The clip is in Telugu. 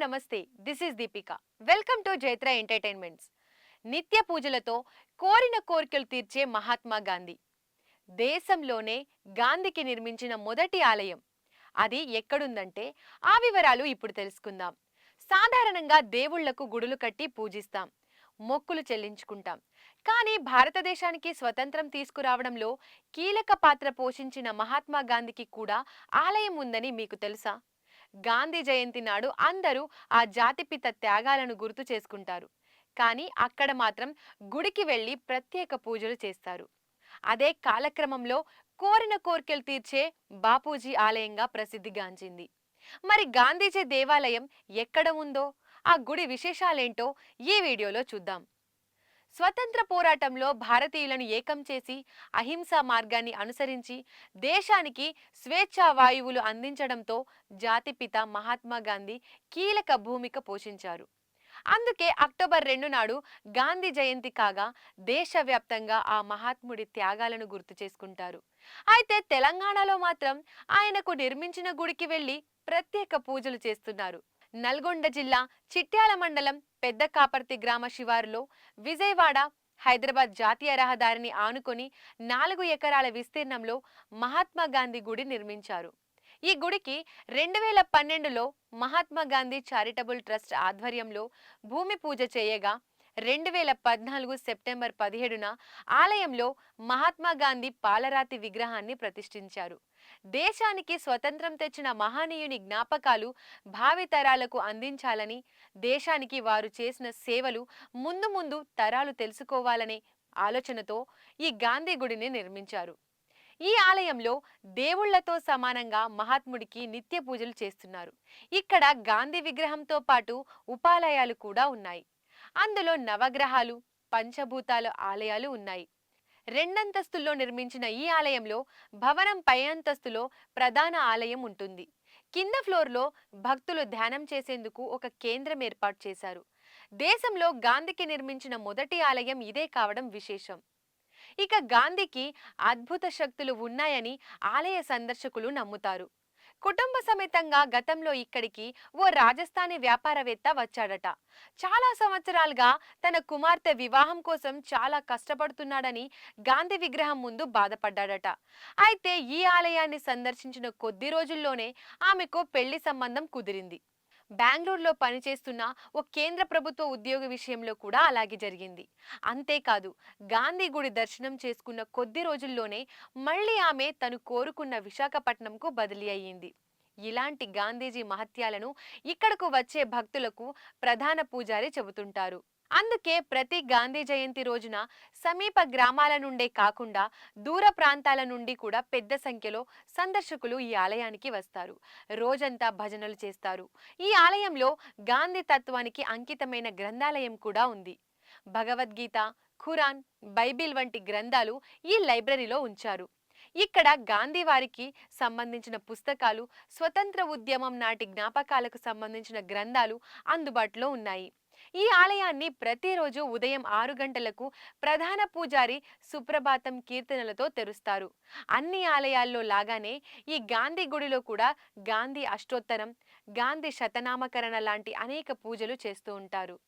నమస్తే. This is Deepika. Welcome to Jaitra entertainments. నిత్య పూజలతో కోరిన కోరికలు తీర్చే మహాత్మా గాంధీ. దేశంలోనే గాంధీకి నిర్మించిన మొదటి ఆలయం. అది ఎక్కడుందంటే ఆ వివరాలు ఇప్పుడు తెలుసుకుందాం. సాధారణంగా దేవుళ్లకు గుడులు కట్టి పూజిస్తాం, మొక్కులు చెల్లించుకుంటాం. కానీ భారతదేశానికి స్వతంత్రం తీసుకురావడంలో కీలక పాత్ర పోషించిన మహాత్మా గాంధీకి కూడా ఆలయం ఉందని మీకు తెలుసా? గాంధీ జయంతి నాడు అందరూ ఆ జాతిపిత త్యాగాలను గుర్తు చేసుకుంటారు. కానీ అక్కడ మాత్రం గుడికి వెళ్ళి ప్రత్యేక పూజలు చేస్తారు. అదే కాలక్రమంలో కోరిన కోర్కెలు తీర్చే బాపూజీ ఆలయంగా ప్రసిద్ధిగాంచింది. మరి గాంధీజీ దేవాలయం ఎక్కడ ఉందో, ఆ గుడి విశేషాలేంటో ఈ వీడియోలో చూద్దాం. స్వతంత్ర పోరాటంలో భారతీయులను ఏకం చేసి అహింసా మార్గాన్ని అనుసరించి దేశానికి స్వేచ్ఛా వాయువులు అందించడంతో జాతిపిత మహాత్మా గాంధీ కీలక భూమిక పోషించారు. అందుకే అక్టోబర్ 2 నాడు గాంధీ జయంతి కాగా దేశవ్యాప్తంగా ఆ మహాత్ముడి త్యాగాలను గుర్తు చేసుకుంటారు. అయితే తెలంగాణలో మాత్రం ఆయనకు నిర్మించిన గుడికి వెళ్లి ప్రత్యేక పూజలు చేస్తున్నారు. నల్గొండ జిల్లా చిట్యాల మండలం పెద్ద కాపర్తి గ్రామ శివారులో విజయవాడ హైదరాబాద్ జాతీయ రహదారిని ఆనుకొని 4 ఎకరాల విస్తీర్ణంలో మహాత్మా గాంధీ గుడి నిర్మించారు. ఈ గుడికి 2012లో మహాత్మా గాంధీ చారిటబుల్ ట్రస్ట్ ఆధ్వర్యంలో భూమి పూజ చేయగా 2014 సెప్టెంబర్ 17న ఆలయంలో మహాత్మా గాంధీ పాలరాతి విగ్రహాన్ని ప్రతిష్ఠించారు. దేశానికి స్వతంత్రం తెచ్చిన మహనీయుని జ్ఞాపకాలు భావితరాలకు అందించాలని, దేశానికి వారు చేసిన సేవలు ముందు ముందు తరాలు తెలుసుకోవాలనే ఆలోచనతో ఈ గాంధీ గుడిని నిర్మించారు. ఈ ఆలయంలో దేవుళ్లతో సమానంగా మహాత్ముడికి నిత్య పూజలు చేస్తున్నారు. ఇక్కడ గాంధీ విగ్రహంతో పాటు ఉపాలయాలు కూడా ఉన్నాయి. అందులో నవగ్రహాలు, పంచభూతాల ఆలయాలు ఉన్నాయి. రెండంతస్తుల్లో నిర్మించిన ఈ ఆలయంలో భవనం పై అంతస్తులో ప్రధాన ఆలయం ఉంటుంది. కింద ఫ్లోర్లో భక్తులు ధ్యానం చేసేందుకు ఒక కేంద్రం ఏర్పాటు చేశారు. దేశంలో గాంధీకి నిర్మించిన మొదటి ఆలయం ఇదే కావడం విశేషం. ఇక గాంధీకి అద్భుత శక్తులు ఉన్నాయని ఆలయ సందర్శకులు నమ్ముతారు. కుటుంబ సమేతంగా గతంలో ఇక్కడికి ఓ రాజస్థానీ వ్యాపారవేత్త వచ్చాడట. చాలా సంవత్సరాలుగా తన కుమార్తె వివాహం కోసం చాలా కష్టపడుతున్నాడని గాంధీ విగ్రహం ముందు బాధపడ్డాడట. అయితే ఈ ఆలయాన్ని సందర్శించిన కొద్ది రోజుల్లోనే ఆమెకు పెళ్లి సంబంధం కుదిరింది. బెంగళూరులో పనిచేస్తున్న ఓ కేంద్ర ప్రభుత్వ ఉద్యోగి విషయంలో కూడా అలాగే జరిగింది. అంతేకాదు, గాంధీ గుడి దర్శనం చేసుకున్న కొద్ది రోజుల్లోనే మళ్ళీ ఆమె తను కోరుకున్న విశాఖపట్నంకు బదిలీ అయ్యింది. ఇలాంటి గాంధీజీ మహత్యాలను ఇక్కడకు వచ్చే భక్తులకు ప్రధాన పూజారి చెబుతుంటారు. అందుకే ప్రతి గాంధీ జయంతి రోజున సమీప గ్రామాల నుండే కాకుండా దూర ప్రాంతాల నుండి కూడా పెద్ద సంఖ్యలో సందర్శకులు ఈ ఆలయానికి వస్తారు. రోజంతా భజనలు చేస్తారు. ఈ ఆలయంలో గాంధీ తత్వానికి అంకితమైన గ్రంథాలయం కూడా ఉంది. భగవద్గీత, ఖురాన్, బైబిల్ వంటి గ్రంథాలు ఈ లైబ్రరీలో ఉంచారు. ఇక్కడ గాంధీ వారికి సంబంధించిన పుస్తకాలు, స్వతంత్ర ఉద్యమం నాటి జ్ఞాపకాలకు సంబంధించిన గ్రంథాలు అందుబాటులో ఉన్నాయి. ఈ ఆలయాన్ని ప్రతిరోజు ఉదయం 6 గంటలకు ప్రధాన పూజారి సుప్రభాతం కీర్తనలతో తెరుస్తారు. అన్ని ఆలయాల్లో లాగానే ఈ గాంధీ గుడిలో కూడా గాంధీ అష్టోత్తరం, గాంధీ శతనామకరణ లాంటి అనేక పూజలు చేస్తూ ఉంటారు.